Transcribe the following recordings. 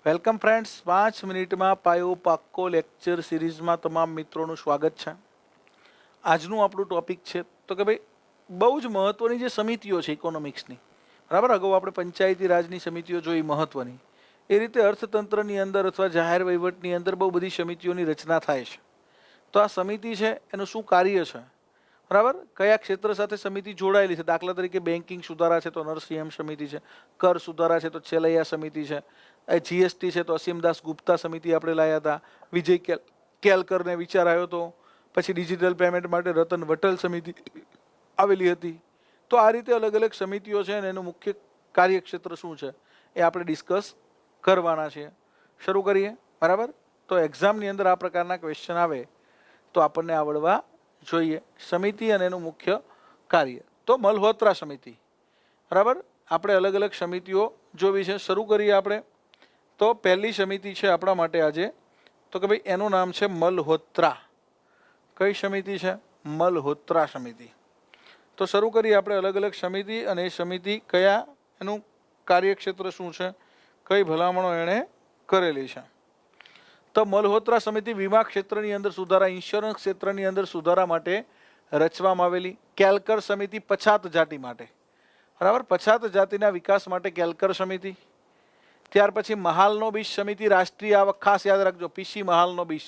Welcome friends, 5 મિનિટમાં પાયો પાક્કો lecture સિરીઝમાં તમામ મિત્રોનું સ્વાગત છે. આજનું આપણું ટોપિક છે તો કે ભાઈ બહુ જ મહત્વની જે સમિતિઓ છે ઇકોનોમિક્સની, બરાબર. અગાઉ આપણે પંચાયતી રાજની સમિતિઓ જોઈ મહત્વની, એ રીતે અર્થતંત્રની અંદર અથવા જાહેર વહીવટની અંદર બહુ બધી સમિતિઓની રચના થાય છે. તો આ સમિતિ છે એનું શું કાર્ય છે, બરાબર, કયા ક્ષેત્ર સાથે સમિતિ જોડાયેલી છે. દાખલા તરીકે બેન્કિંગ સુધારા છે તો નરસિંહમ સમિતિ છે, કર સુધારા છે તો છેલૈયા સમિતિ છે, જીએસટી છે તો અસીમદાસ ગુપ્તા સમિતિ આપણે લાયા હતા, વિજય કેલકરને વિચાર આવ્યો હતો, પછી ડિજિટલ પેમેન્ટ માટે રતન વટલ સમિતિ આવેલી હતી. તો આ રીતે અલગ અલગ સમિતિઓ છે અને એનું મુખ્ય કાર્યક્ષેત્ર શું છે એ આપણે ડિસ્કસ કરવાના છીએ. શરૂ કરીએ, બરાબર. તો એક્ઝામની અંદર આ પ્રકારના ક્વેશ્ચન આવે તો આપણને આવડવા જોઈએ. સમિતિ અને એનું મુખ્ય કાર્ય. તો મલ્હોત્રા સમિતિ, બરાબર. આપણે અલગ અલગ સમિતિઓ જોવી છે. શરૂ કરીએ આપણે. તો પહેલી સમિતિ છે આપણા માટે આજે તો કે ભાઈ એનું નામ છે મલ્હોત્રા. કઈ સમિતિ છે? મલ્હોત્રા સમિતિ. તો શરૂ કરીએ આપણે અલગ અલગ સમિતિ અને એ સમિતિ કયા, એનું કાર્યક્ષેત્ર શું છે, કઈ ભલામણો એણે કરેલી છે. તો મલ્હોત્રા સમિતિ વીમા ક્ષેત્રની અંદર સુધારા, ઇન્સ્યોરન્સ ક્ષેત્રની અંદર સુધારા માટે રચવામાં આવેલી. કેલકર સમિતિ પછાત જાતિ માટે, બરાબર, પછાત જાતિના વિકાસ માટે કેલકર સમિતિ. ત્યાર પછી મહાલનો બીજ સમિતિ, રાષ્ટ્રીય આવક, ખાસ યાદ રાખજો પીસી મહાલનો બીજ,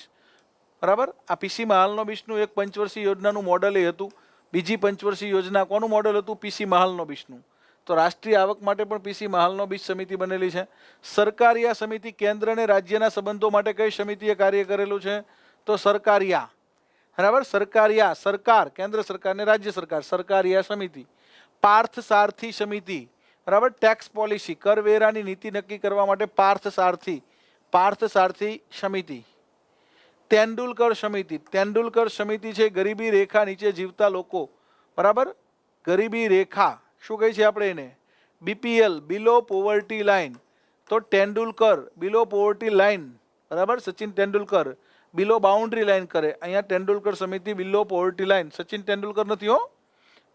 બરાબર. આ પીસી મહાલનો બીજનું એક પંચવર્ષીય યોજનાનું મોડલ એ હતું. બીજી પંચવર્ષીય યોજના કોનું મોડલ હતું? પીસી મહાલનો બીજનું. તો રાષ્ટ્રીય આવક માટે પણ પીસી મહાલનો બીજ સમિતિ બનેલી છે. સરકારિયા સમિતિ, કેન્દ્ર અને રાજ્યના સંબંધો માટે કઈ સમિતિએ કાર્ય કરેલું છે? તો સરકારિયા, બરાબર. સરકારિયા, સરકાર, કેન્દ્ર સરકાર ને રાજ્ય સરકાર, સરકારિયા સમિતિ. પાર્થ સારથી સમિતિ, બરાબર. ટેક્સ પોલિસી, કરવેરાની નીતિ નક્કી કરવા માટે પાર્થ સારથી સમિતિ. તેંડુલકર સમિતિ, તેંડુલકર સમિતિ છે ગરીબી રેખા નીચે જીવતા લોકો, બરાબર. ગરીબી રેખા શું કહે છે આપણે એને? બીપીએલ, બિલો પોવર્ટી લાઇન. તો તેંડુલકર બિલો પોવર્ટી લાઇન, બરાબર. સચિન તેંડુલકર બિલો બાઉન્ડ્રી લાઇન કરે, અહીંયા તેંડુલકર સમિતિ બિલો પોવર્ટી લાઇન. સચિન તેંડુલકર નથી હો,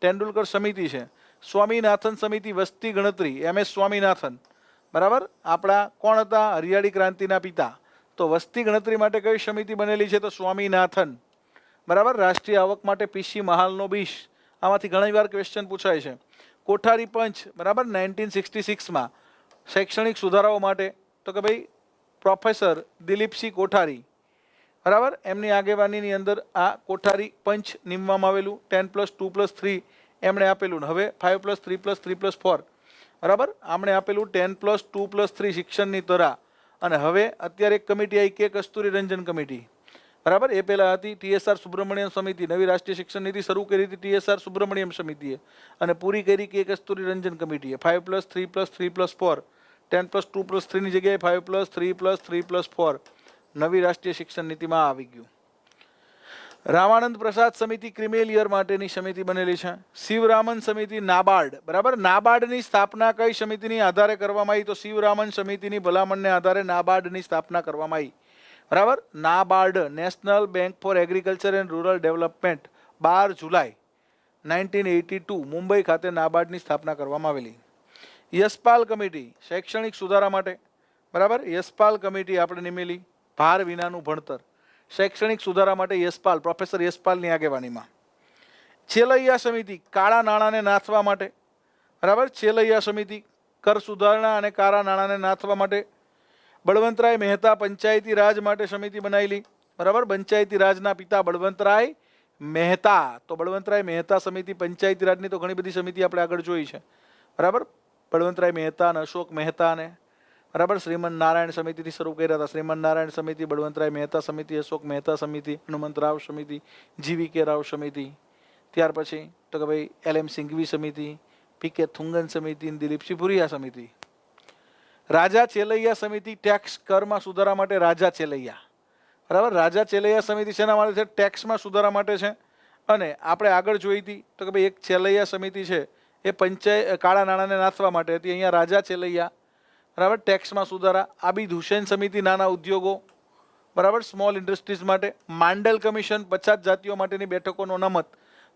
તેંડુલકર સમિતિ છે. સ્વામીનાથન સમિતિ, વસ્તી ગણતરી, એમ એસ સ્વામીનાથન, બરાબર. આપણા કોણ હતા? હરિયાળી ક્રાંતિના પિતા. તો વસ્તી ગણતરી માટે કઈ સમિતિ બનેલી છે? તો સ્વામીનાથન, બરાબર. રાષ્ટ્રીય આવક માટે પીસી મહાલનો બીજ. આમાંથી ઘણી વાર ક્વેશ્ચન પૂછાય છે. કોઠારી પંચ, બરાબર, 1966માં શૈક્ષણિક સુધારાઓ માટે તો કે ભાઈ પ્રોફેસર દિલીપસિંહ કોઠારી, બરાબર, એમની આગેવાનીની અંદર આ કોઠારી પંચ નીમવામાં આવેલું. 10+2+3 એમણે આપેલું. હવે 5+3+3+4, બરાબર. આમણે આપેલું 10+2+3 શિક્ષણની તરા. અને હવે અત્યારે એક કમિટી આવી કે કસ્તુરી રંજન કમિટી, બરાબર. એ પહેલા હતી ટીએસઆર સુબ્રમણ્યમ સમિતિ. નવી રાષ્ટ્રીય શિક્ષણ નીતિ શરૂ કરી હતી ટીએસઆર સુબ્રમણ્યમ સમિતિએ અને પૂરી કરી કે કસ્તુરી રંજન કમિટીએ. 5+3+3+4, 10+2+3 ની જગ્યાએ 5+3+3+4 નવી રાષ્ટ્રીય શિક્ષણ નીતિમાં આવી ગયું. રામાનંદ પ્રસાદ સમિતિ ક્રિમેલિયર માટેની સમિતિ બનેલી છે. શિવરામન સમિતિ, નાબાર્ડ, બરાબર. નાબાર્ડની સ્થાપના કઈ સમિતિની આધારે કરવામાં આવી? તો શિવરામન સમિતિની ભલામણને આધારે નાબાર્ડની સ્થાપના કરવામાં આવી, બરાબર. NABARD, national bank four agriculture and rural development, 12 જુલાઈ 1982 મુંબઈ ખાતે નાબાર્ડની સ્થાપના કરવામાં આવેલી. યશપાલ કમિટી, શૈક્ષણિક સુધારા માટે, બરાબર. યશપાલ કમિટી આપણે નિમેલી. ભાર વિનાનું ભણતર, શૈક્ષણિક સુધારા માટે યશપાલ, પ્રોફેસર યશપાલની આગેવાનીમાં. છેલૈયા સમિતિ, કાળા નાણાંને નાથવા માટે, બરાબર. છેલૈયા સમિતિ, કર સુધારણા અને કાળા નાણાંને નાથવા માટે. બળવંતરાય મહેતા, પંચાયતી રાજ માટે સમિતિ બનાવેલી, બરાબર. પંચાયતી રાજના પિતા બળવંતરાય મહેતા. તો બળવંતરાય મહેતા સમિતિ પંચાયતી રાજની તો ઘણી બધી સમિતિ આપણે આગળ જોઈ છે, બરાબર. બળવંતરાય મહેતા અને અશોક મહેતાને, બરાબર. શ્રીમન નારાયણ સમિતિથી શરૂ કર્યા હતા. શ્રીમન નારાયણ સમિતિ, બળવંતરાય મહેતા સમિતિ, અશોક મહેતા સમિતિ, હનુમંતરાવ સમિતિ, જીવી રાવ સમિતિ. ત્યાર પછી તો કે ભાઈ LM સિંઘવી સમિતિ, PK થુંગન સમિતિ, દિલીપસિંહ ભુરિયા સમિતિ. રાજા ચેલૈયા સમિતિ, ટેક્સ કરમાં સુધારા માટે રાજા ચેલૈયા, બરાબર. રાજા ચેલૈયા સમિતિ શેના માટે છે? ટેક્સમાં સુધારા માટે છે. અને આપણે આગળ જોઈ હતી તો કે ભાઈ એક ચેલૈયા સમિતિ છે એ કાળા નાણાંને નાથવા માટે હતી. અહીંયા રાજા ચેલૈયા, બરાબર, ટેક્સમાં સુધારા. આબિદ હુસૈન સમિતિ, નાના ઉદ્યોગો, બરાબર, સ્મોલ ઇન્ડસ્ટ્રીઝ માટે. માંડલ કમિશન, પછાત જાતિઓ માટેની બેઠકોનો અનામત,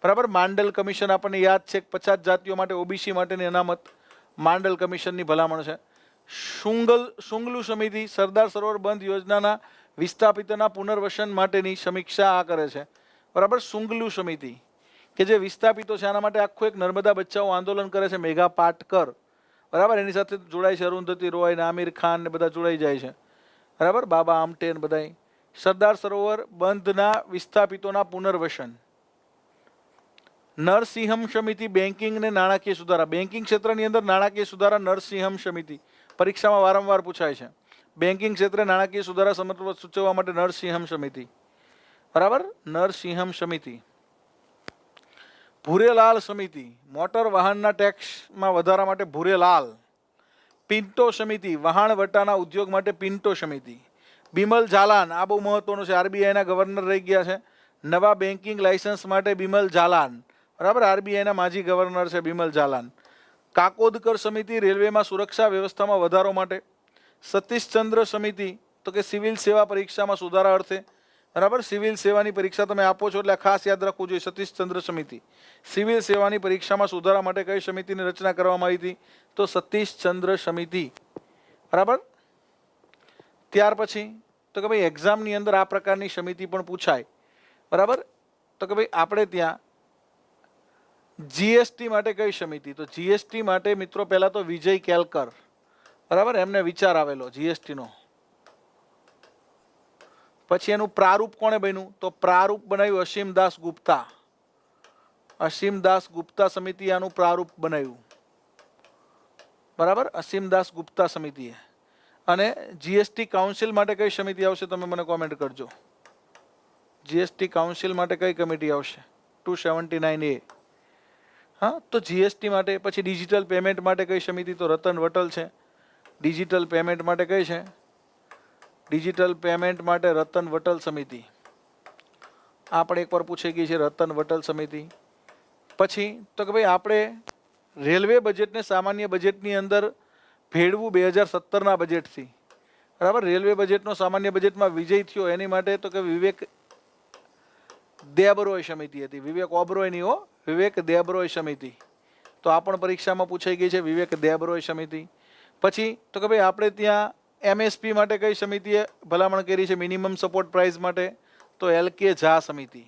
બરાબર. માંડલ કમિશન આપણને યાદ છે, પછાત જાતિઓ માટે OBC માટેની અનામત માંડલ કમિશનની ભલામણ છે. શુંગલુ સમિતિ સરદાર સરોવર બંધ યોજનાના વિસ્થાપિતોના પુનર્વસન માટેની સમીક્ષા આ કરે છે, બરાબર. શુંગલુ સમિતિ કે જે વિસ્થાપિતો છે આના માટે આખું એક નર્મદા બચાવો આંદોલન કરે છે મેઘા પાટકર, બરાબર. એની સાથે જોડાય છે અરુંધતી રોય ને આમિર ખાન ને બધા જોડાઈ જાય છે, બરાબર. બાબા આમટે ને બધા. સરદાર સરોવર બંધના વિસ્થાપિતોના પુનર્વસન. નરસિંહમ સમિતિ બેન્કિંગ ને નાણાકીય સુધારા. બેન્કિંગ ક્ષેત્રની અંદર નાણાકીય સુધારા નરસિંહમ સમિતિ પરીક્ષામાં વારંવાર પૂછાય છે. બેન્કિંગ ક્ષેત્રે નાણાકીય સુધારા સમર્થન સૂચવવા માટે નરસિંહમ સમિતિ, બરાબર. નરસિંહમ સમિતિ. ભૂરેલાલ સમિતિ મોટર વાહનના ટેક્સમાં વધારા માટે ભૂરેલાલ. પિન્ટો સમિતિ વહાણવટાના ઉદ્યોગ માટે પિન્ટો સમિતિ. બિમલ જાલાન આ બહુ મહત્વનું છે, આરબીઆઈના ગવર્નર રહી ગયા છે. નવા બેન્કિંગ લાયસન્સ માટે બિમલ જાલાન, બરાબર. આરબીઆઈના માજી ગવર્નર છે બિમલ જાલાન. કાકોદકર સમિતિ રેલવેમાં સુરક્ષા વ્યવસ્થામાં વધારો માટે. સતીશચંદ્ર સમિતિ તો કે સિવિલ સેવા પરીક્ષામાં સુધારા અર્થે, બરાબર. સિવિલ સેવાની પરીક્ષા તમે આપો છો એટલે ખાસ યાદ રાખવું જોઈએ. સતીશચંદ્ર સમિતિ સિવિલ સેવાની પરીક્ષામાં સુધારા માટે કઈ સમિતિની રચના કરવામાં આવી હતી? તો સતીશચંદ્ર સમિતિ, બરાબર. ત્યાર પછી તો કે ભાઈ એક્ઝામની અંદર આ પ્રકારની સમિતિ પણ પૂછાય, બરાબર. તો કે ભાઈ આપણે ત્યાં જીએસટી માટે કઈ સમિતિ? તો જીએસટી માટે મિત્રો પહેલા તો વિજય કેલકર, બરાબર. એમને વિચાર આવેલો જીએસટીનો. પછી એનું પ્રારૂપ કોણે બન્યું? તો પ્રારૂપ બનાવ્યું અસીમદાસ ગુપ્તા. અસીમદાસ ગુપ્તા સમિતિ આનું પ્રારૂપ બનાવ્યું, બરાબર. અસીમદાસ ગુપ્તા સમિતિએ. અને જીએસટી કાઉન્સિલ માટે કઈ સમિતિ આવશે? તમે મને કોમેન્ટ કરજો. જીએસટી કાઉન્સિલ માટે કઈ કમિટી આવશે? 279A. હા, તો જીએસટી માટે. પછી ડિજિટલ પેમેન્ટ માટે કઈ સમિતિ? તો રતન વટલ છે. ડિજિટલ પેમેન્ટ માટે કઈ છે? ડિજિટલ પેમેન્ટ માટે રતન વટલ સમિતિ. આ પણ એકવાર પૂછાઈ ગઈ છે, રતન વટલ સમિતિ. પછી તો કે ભાઈ આપણે રેલવે બજેટને સામાન્ય બજેટની અંદર ભેળવું 2017ના બજેટથી, બરાબર. રેલવે બજેટનો સામાન્ય બજેટમાં વિજય થયો એની માટે તો કે વિવેક દેબરોય સમિતિ હતી. વિવેક ઓબરોયની હો, વિવેક દેબરોય સમિતિ. તો આ પણ પરીક્ષામાં પૂછાઈ ગઈ છે, વિવેક દેબરોય સમિતિ. પછી તો કે ભાઈ આપણે ત્યાં એમએસપી માટે કઈ સમિતિએ ભલામણ કરી છે? મિનિમમ સપોર્ટ પ્રાઇસ માટે તો એલકે ઝા સમિતિ.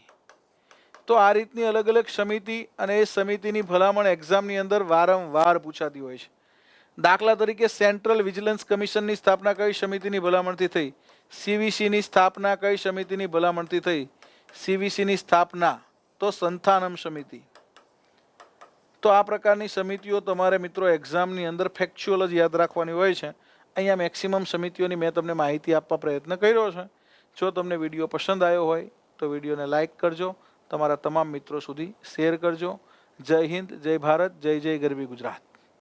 તો આ રીતની અલગ અલગ સમિતિ અને એ સમિતિની ભલામણ એક્ઝામની અંદર વારંવાર પૂછાતી હોય છે. દાખલા તરીકે સેન્ટ્રલ વિજિલન્સ કમિશનની સ્થાપના કઈ સમિતિની ભલામણથી થઈ? સીવીસીની સ્થાપના કઈ સમિતિની ભલામણથી થઈ? સીવીસીની સ્થાપના તો સંથાનમ સમિતિ. તો આ પ્રકારની સમિતિઓ તમારે મિત્રો એક્ઝામની અંદર ફેક્ચ્યુઅલ જ યાદ રાખવાની હોય છે. અહીંયા મેક્સિમમ સમિતિઓની મેં તમને માહિતી આપવા પ્રયત્ન કર્યો છે. જો તમને વિડીયો પસંદ આવ્યો હોય તો વિડીયોને લાઇક કરજો, તમારા તમામ મિત્રો સુધી શેર કરજો. જય હિન્દ, જય ભારત, જય જય ગરવી ગુજરાત.